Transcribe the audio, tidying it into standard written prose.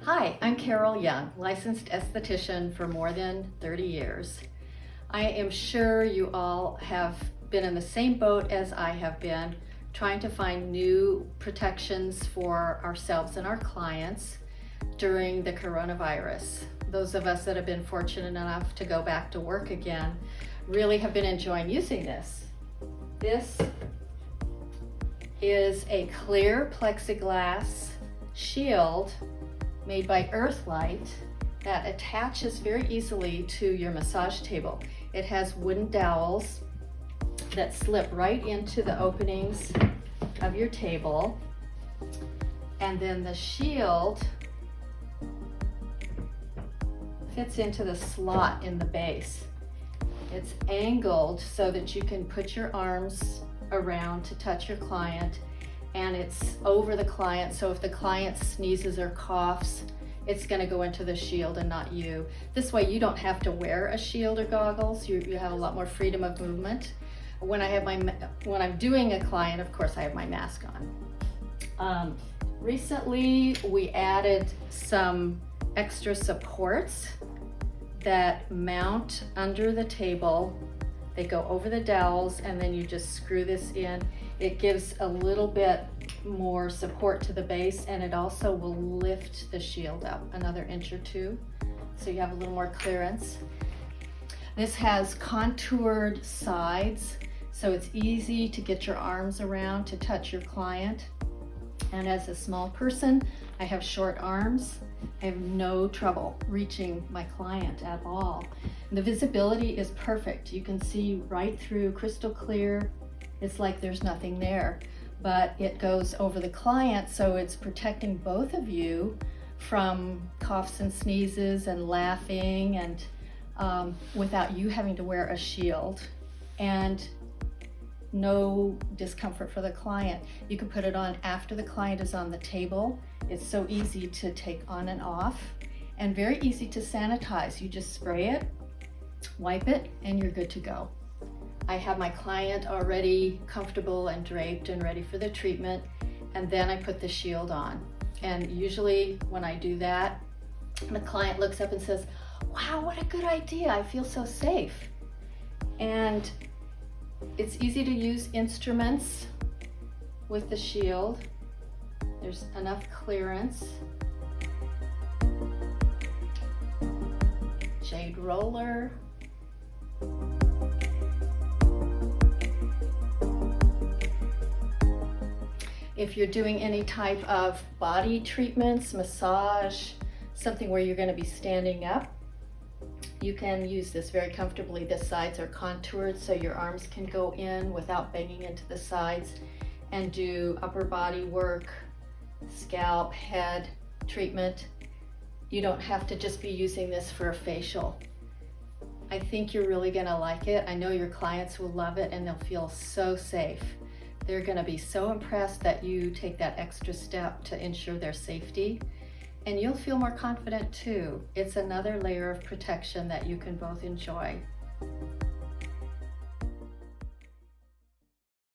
Hi, I'm Carol Young, licensed esthetician for more than 30 years. I am sure you all have been in the same boat as I have been, trying to find new protections for ourselves and our clients during the coronavirus. Those of us that have been fortunate enough to go back to work again really have been enjoying using this. This is a clear plexiglass shield made by Earthlight that attaches very easily to your massage table. It has wooden dowels that slip right into the openings of your table, and then the shield fits into the slot in the base. It's angled so that you can put your arms around to touch your client, and it's over the client, so if the client sneezes or coughs, it's going to go into the shield and not you. This way you don't have to wear a shield or goggles. You have a lot more freedom of movement. When I'm doing a client, of course I have my mask on. Recently we added some extra supports that mount under the table. They go over the dowels, and then you just screw this in. It gives a little bit more support to the base, and it also will lift the shield up another inch or two, so you have a little more clearance. This has contoured sides, so it's easy to get your arms around to touch your client. And as a small person, I have short arms. I have no trouble reaching my client at all. The visibility is perfect. You can see right through, crystal clear. It's like there's nothing there, but it goes over the client, so it's protecting both of you from coughs and sneezes and laughing, and without you having to wear a shield, and no discomfort for the client. You can put it on after the client is on the table. It's so easy to take on and off, and very easy to sanitize. You just spray it, wipe it, and you're good to go. I have my client already comfortable and draped and ready for the treatment, and then I put the shield on. And usually when I do that, the client looks up and says, "Wow, what a good idea. I feel so safe." And it's easy to use instruments with the shield. There's enough clearance. Jade roller. If you're doing any type of body treatments, massage, something where you're going to be standing up, you can use this very comfortably. The sides are contoured so your arms can go in without banging into the sides, and do upper body work, scalp, head treatment. You don't have to just be using this for a facial. I think you're really going to like it. I know your clients will love it, and they'll feel so safe. They're going to be so impressed that you take that extra step to ensure their safety, and you'll feel more confident too. It's another layer of protection that you can both enjoy.